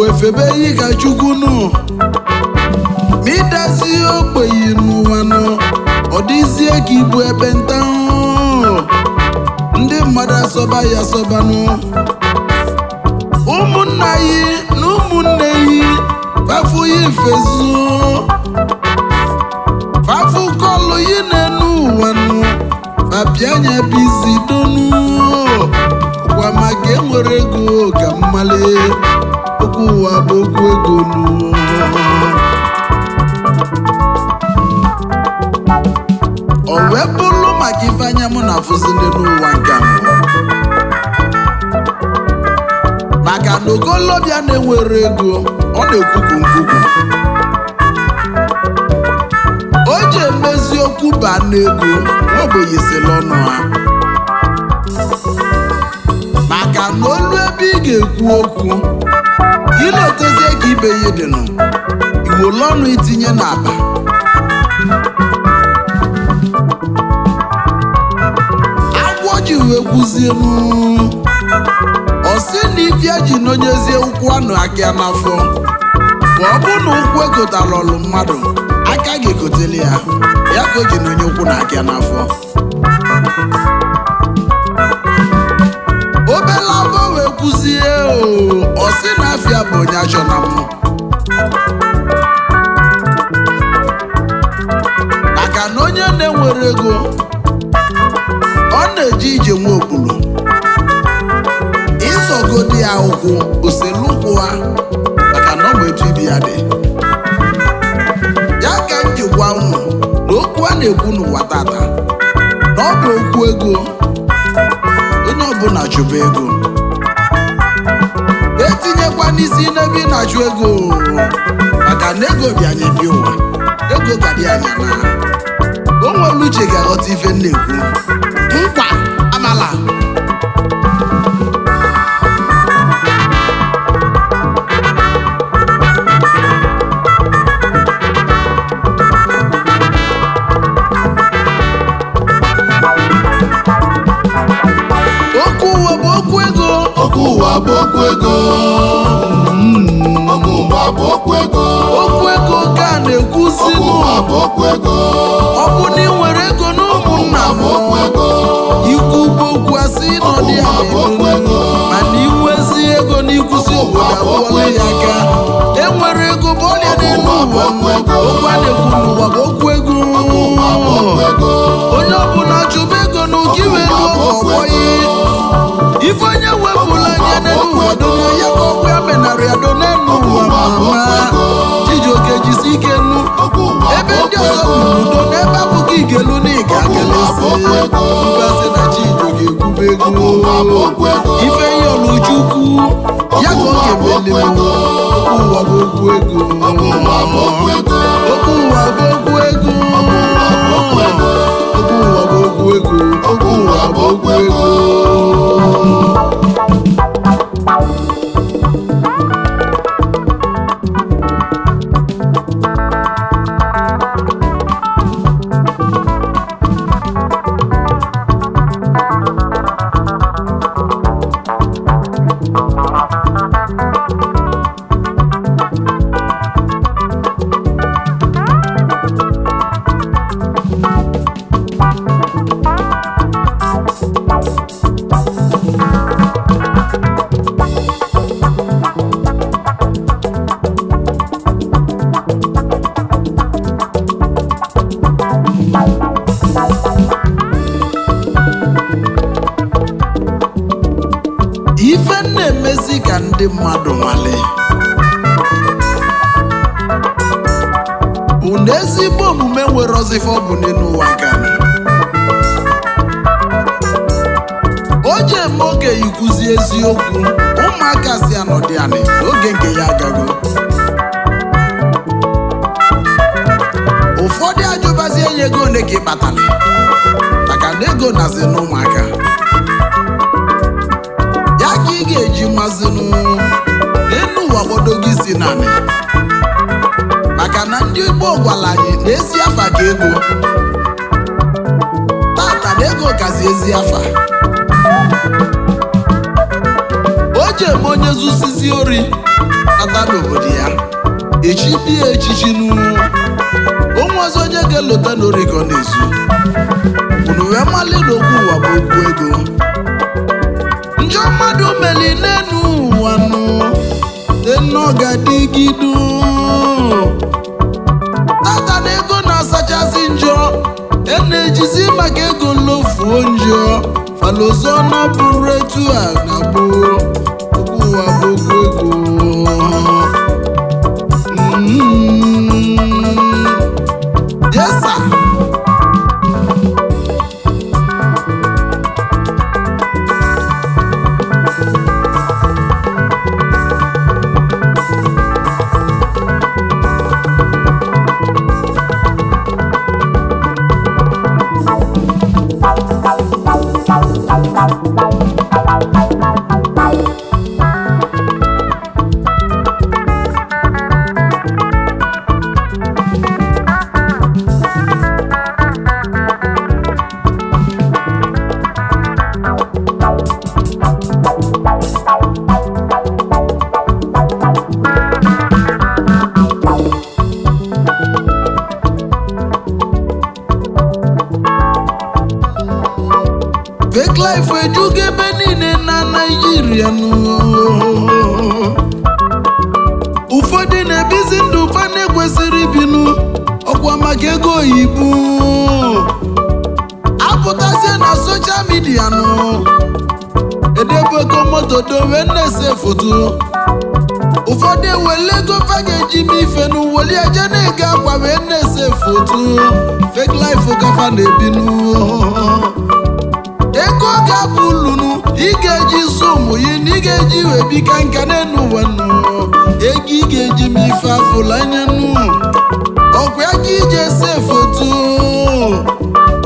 wefebe yi ka Chukwu nụ midazi ogbenye n'ụwa nọ ọ dịzie ka ibu ekpenta ndị mmadụ asọba ya asọbanụ ụmụnna yi na ụmụnne yi fafu yi fezu fafu kọlụ yi n'enu ụwa nụ fapianya bizi donu gwa maka enwere ego ka mmale okwu ụwa bụ okwu ego nụ o wee bụrụ maka ife anya mụ na-afụzi ndị n'ụwa nke m maka na okolobịa na-enwere ego ọ na-ekwukwu nkwukwu o ji emezi okwu ba n'ego ogbenye sila ọnụ ha maka na olu ebe ị ga-ekwu okwu ilotezie ka ibe ya dịnụ iwolu ọnụ itinye n'akpa ji wee kwuzienu ọsị na ifia ji nonyezie ụkwụ anụ aka n'afọ ma ọ bụ na ụkwụ egotara ọlụ mmadụ aka ga-egotele ya ka o ji nonye ụkwụ na aka n'afọ obele abọ wee kwuzie ọsị na afịa bụ onye achọ na mụ maka na onye na-enwere ego ọ na-eji ije nwe okpuru ịzọgodi ya ụkwụ oselụkwụ ha maka na ọ bụ etu ibi ya dị ya ka m ji gwa unu na okwu a na-ekwu n'ụwa tata na ọ bụ okwu ego onye ọbụla chụba ego etinyekwa n'isi n'ebe ị na-achụ ego maka na ego bịa nye bi ụwa ego ga dị anya na o nwere uche ga-aghọta ife m na-ekwu nkwa amala okwu ụwa bụ okwu ego okwu ụwa bụ okwu ego okwu ụwa bụ okwu ego okwu ego ka a na-ekwuzi okwu ụwa bụ okwu ego ọ bụ na ị nwere ego n'ụmụnna m ikwu bụ okwu asị n'ọdị ya mana inwezi ego n'ikwụsị obodo abụọla ya aka enwere ego bụ ọrịa n'elu ụwa okwu a na-ekwu n'ụwa bụ okwu ego onye ọbụla chụba ego n'ụka iwe n'ọgbọ ife onye wepụla anya n'elu ụwa donya ya ka ọkụ ya menara ya do n'elu ụwa mama Chijioke jisi ike nnu ebe ndị ọzọ kwuru udo n'ebe abụghị igelu na ịga akelesi mgbasị na Chijioke ekwube ego ife ihe ọlụchukwu ya ka ọ ga-emeli okwu ụwa bụ okwu ego okwu ụwa bụ okwu ego okwu ụwa bụ okwu ego okwu ụwa bụ okwu ego ife na-emezi ka ndị mmadụ nwale bụ na ezigbo omume nwere ozife ọ bụ n'ụwa nka o ji eme oge ikwuzi eziokwu ụmụaka si anọdị anị n'oge nke ya agago ụfọdụ ajụbazi enye ego ole ka ị kpatara maka na ego nazi n'ụmụaka ya ka ị ga-eji mazinu n'elu ụwa gbodogo isi naanị maka na ndị Igbo gwara anyị na ezi afa ka ego tata na ego kazi ezi afa o eji eme onye zusizi ori nata n'obodo ya echi bie echichi n'ụwa onwe ọzọ onye ga-elota n'origo na-ezu unu wee mali n'okwu ụwa bụ okwu ego njọ mmadụ meli n'enu ụwa nụ enogadigide tata na ego na-asachasị njọ na-ejizi maka ego lofuo njọ falozo na bụrụ etu a na gboo okwu ụwa bụ okwu ego yes sir. Fake life ejugo ebe niile na Naịjirịa ụfọdụ na-ebizi ndụ fa na-ekwesịrị ibinu ọkwa maka ego oyibo apụtazie na soshal midia edebego moto dowe na-ese foto ụfọdụ ewele ego fa ga-eji m ife n'uweli eje na-ege akwa wee na-ese foto fake life gafa na-ebinu ego ga-abụ lunu ị ga-eji zoom yi na ị ga-eji webika nka n'enu ụwa ego ị ga-eji m ife afụla anya ọkwa ya ka iji ese foto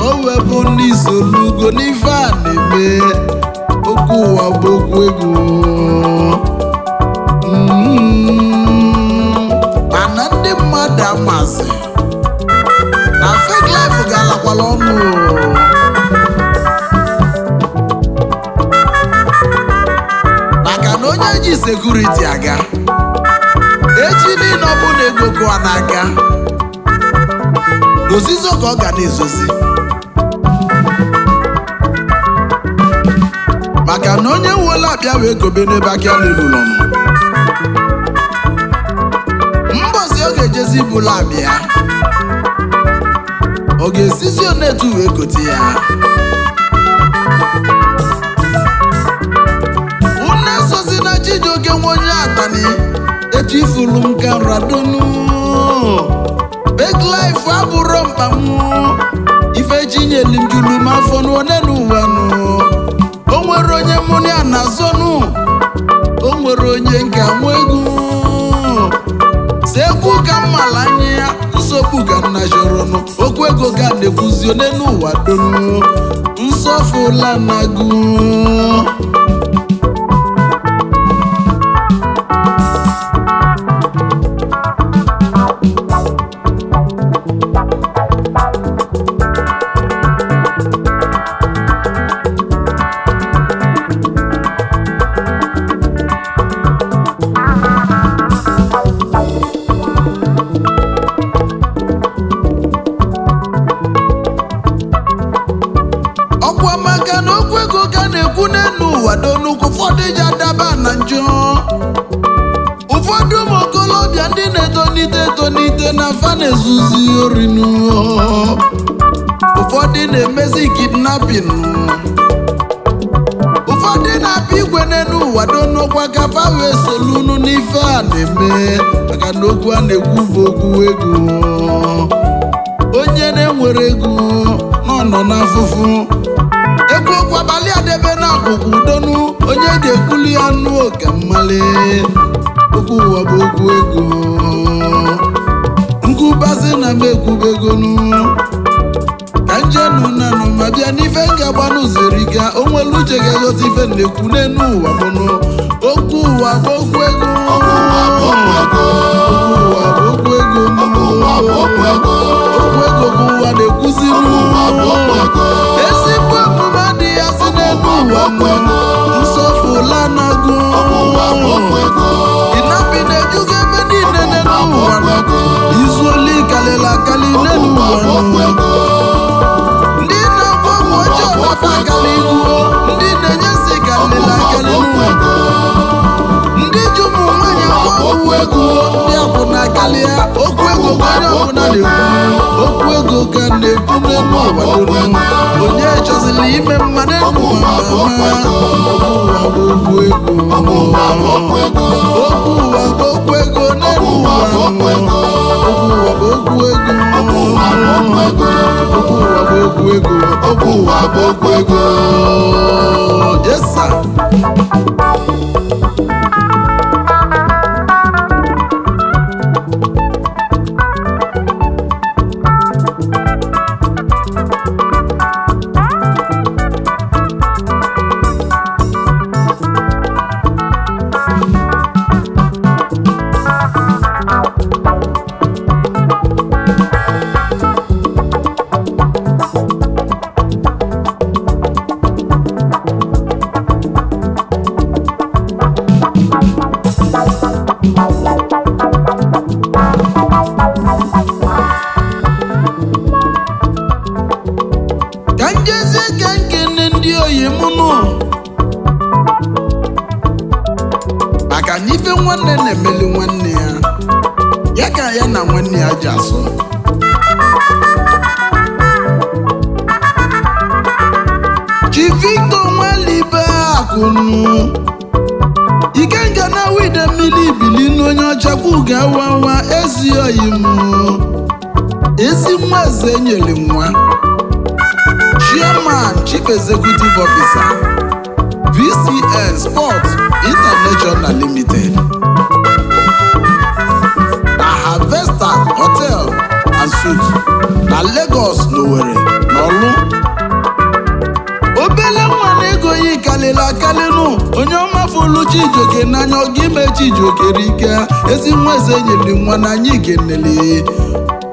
o webụ ndị isolugo n'ife a na-eme okwu ụwa bụ okwu ego mana ndị mmadụ amazi na fake life ga-alakwala ọnụ onye ji sekuriti aga echi niile ọ bụ na ego kụọ n'aka n'ozizo ka ọ ga na-ezozi maka na onye nwere abịa wee gobe n'ebe aka n'elulọ mbọsi ọ ga-ejezi ibula abịa ọ ga-esizi onetu wee gote ya Chijioke nwe onye atani etu ifulu m ka radonu fake life abụrụ mkpamụ ife chinyeli m julu m afọ n'one n'ụwa o nwere onye mụ na ya na-azọnụ o nwere onye nke nwe egwu sekwu ka mmala anya ya nsogbu ga nna jọrọnụ okwu ego ga na-ekwuzi one n'ụwa donu nsọfụla na-agụ ụfọdụ ji adaba na njọ ụfọdụ ụmụ okolobịa ndị na-etonite na fa na-ezuzi orinu ụfọdụ na-emezi kidnapping ụfọdụ na-apịa igwe n'elu ụwa donokwa ka fa wee solunu n'ife a na-eme maka na okwu a na-ekwu bụ okwu ego onye na-enwere ego nọ n'afụfụ ego okwu abalị adebe n'akụkụ udonu onye ga-ekwuli ya nụ oke mmali okwu ụwa bụ okwu ego nkụbazi na m ekwubegonu ka njenu nanụ ma bịa n'ife ngagbanụ zeriga o nwere uche ga-egote ife na-ekwu n'enu ụwa mụnụ okwu ụwa bụ okwu ego okwu ego bụ ụwa na-ekwuzi ezigbo emume adịghị asị n'elu ụwa nsọfụla na-agụ onye ọbụla na-ekwu okwu ego ka na-ekwu n'elu ụwa onye chọzila ime mmadụ enu okwu ego okwu ụwa bụ okwu ego n'elu ụwa okwu ụwa bụ okwu ego okwu ụwa bụ okwu ego yes sir. maka na ife nwanne na-emeli nwanne ya ka ya na nwanne ya ji asụ Chivito Nwalibe Akụnụ Ikenga na wide mmiri ibili n'onye ọchakwu ga-awawa ezi oyi m ezi nwa eze nyere nwa Chairman Chief Executive Officer VCN Sport International Limited na Harvester Hotel and Suites na Lagos n'Owerri n'Orlu obele nwa na-ego yi kalịla akalịnụ onye ọma fụlụ Chijioke n'anya ọga ime Chijioke rike ezi nwa eze nyere nwa na anyị kenele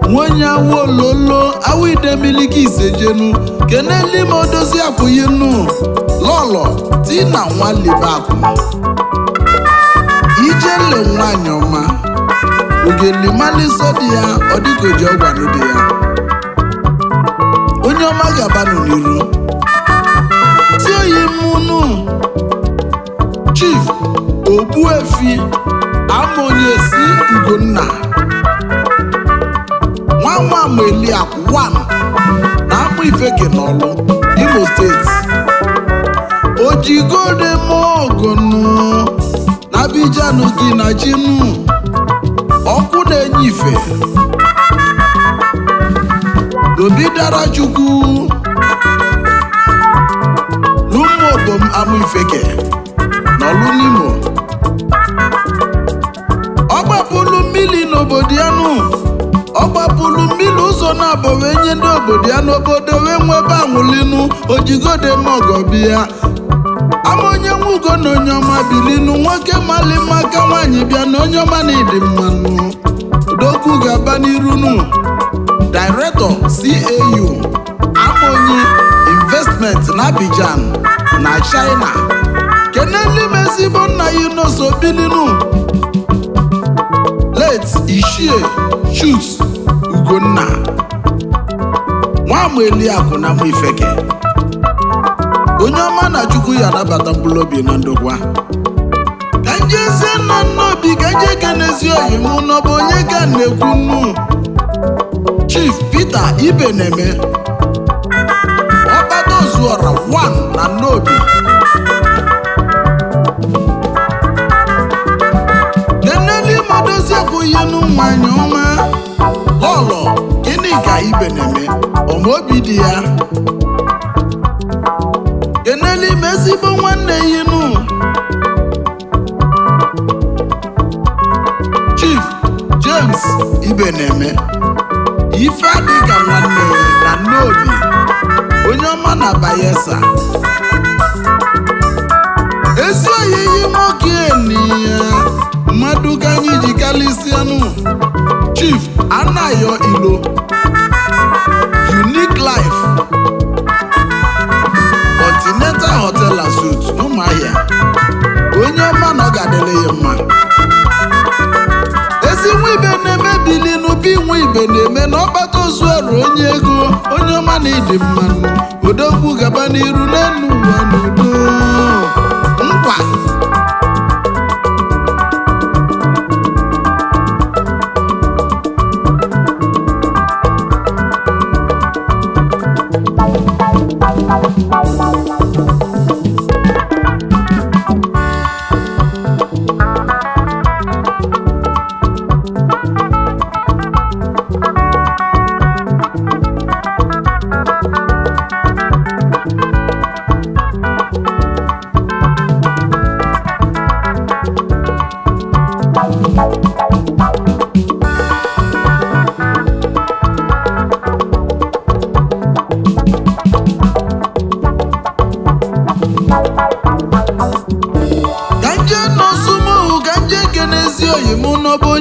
nwenye awololo awide miliki isejenu keneli modozi akwụyinu lọlọ Tina Nwalibe Akụnụ ijele nwanyị ọma ogelimaliso dị ya ọdịgoji ọgwanụ dị ya onye ọma gabanụ n'iru ti oyi mụnụ Chief Ogbuefi Amonyesi Ugonna nwa Ameliakụ 1 na Amụifeke n'Orlu Imo Steeti ojigode mogonu na Abidjan gị na Chinu ọkụ na-enye ife Obidara Chukwu n'ụmụobom Amụifeke n'Orlu n'Imo ọ gbapụlụ mmiri n'obodo ya nụ ọ gbapụlụ mmiri ụzọ na-abọ wee nye ndị obodo ya n'obodo wee nwebe anwụlinu ojigode mogobia ama onye nwe ugo na onye ọma bilinu nwoke mali mma ka nwaanyị bịa na onye ọma na ịdị mmanụ odogwu ga-aba n'irunu Director CAU Amonye Investment na Abidjan na China keneli mezigbo nna ya inoso bilinu late Ishie Chuks Ugonna nwa Ameliakụ na Amụifeke onye ọma na Chukwu ya anabata mkpụrụ obi na ndokwa ka njezi nna nnobi ka nje kenezi oyi mụ n'ọbụ onye ka na-ekwu nnu Chief Peter Ibeneme Ọbadozuọra 1 na Nnobi keneli modozi ekwughinu nwanyị ọma lọlọ gịnị ka Ibeneme ọmaobi dị ya keneli mezigbo nwanne yinu Chief James Ibeneme ife adịga nwanne na Nnobi onye ọma na Bayelsa ezi oyiyi nwoke eniya mmadụ ka anyị ji kalisianụ Chief Anayo Ilo Unique Life Continental Hotel and Suites Ụmụahịa onye ọma na ọ ga-adịle ya mma ezi nwa Ibeneme bilinu bi nwa Ibeneme na ọgbata ozuọrụ onye ego onye ọma na ịdị mmanụ odogwu gaba n'iru n'elu ụwa n'udo nkwa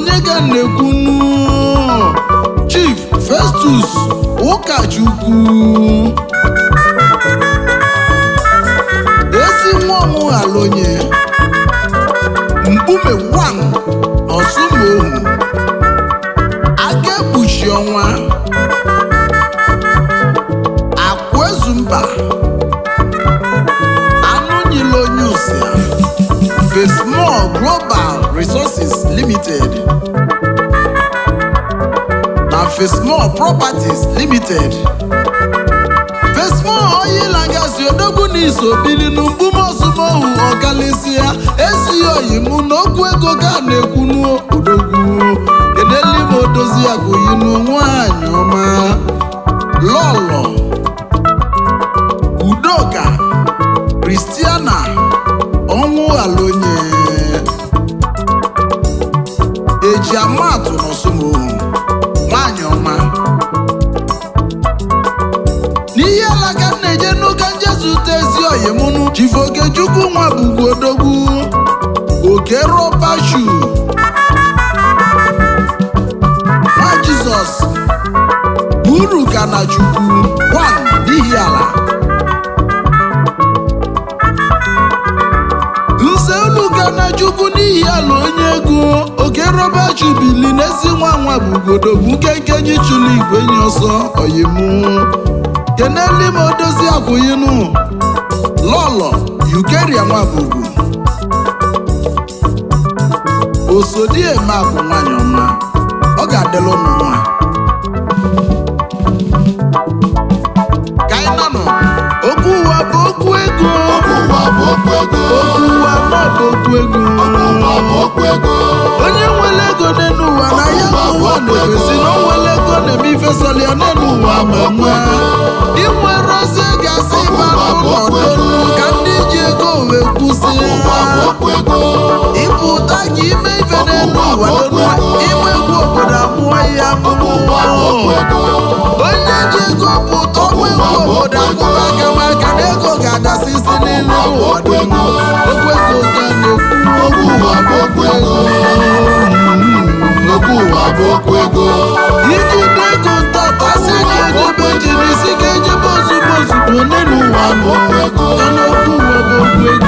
onye ga na-ekwunu Chief Festus Ụkachukwu ezi nwa ọmụ Alonye Mkpume 1 n'Osumohu aka ekpuchi ọnwa Akwezumba Anụnyilonyusia Fesmol Global Resources Limited na Fesmol Properties Limited Fesmol Oil and Gas odogwu n'iso bili n'Mkpume Osumohu ọkalịsịa esighị oyi mụ n'okwu ego ga na-ekwunu odogwu Keneli m odozi agụyinu nwanyị ọma Lọlọ Udoka Christiana ọnwụ Alonye Ejiamatụ n'Osumohu nwanyị ọma n'ihe alaka na-eje n'ụka njezute ezi oyimunu Chief Okechukwu nwa bugwu odogwu Okerobashu nwa Jizọs Urukanachukwu 1 n'ihi ala Nze Urukanachukwu n'ihi ala onye ego Okerobashu bili n'ezi nwa bugwu odogwu nkenkenyi chụlụ igwe enyi ọsọ oyimu Keneli m odozi akwụyinu Lọlọ Yukeria Nwabugwu Osodieme akwụ nwanyị ọma ọ ga-adịla ụmụ nwa kainanụ okwu ụwa bụ okwu ego okwu ụwa bụ okwu ego onye nwere ego n'elu ụwa na ya bụ ụwa na-efesi na o nwere ego na-eme ifesọli ya n'elu ụwa ma nwa inwere ozi gasị ịbara ụlọ ka ndị ji ego wee kwụsị ịpụta ka ime ife n'elu ụwa ime egwu obodo amụọ ya onye ji ego pụta ọgwụ egwu obodo akụba aka maka na ego ga-adasịsị n'elu ụwa okwu ego ga na-ekwu okwu ụwa bụ okwu ego okwu ụwa bụ okwu ego iji dị ego ntatasị ga-ejebe ejiri isi ga-ejebe ozugbo ozugbo n'elu ụwa bụ okwu ego ka n'okwu ụwa bụ okwu ego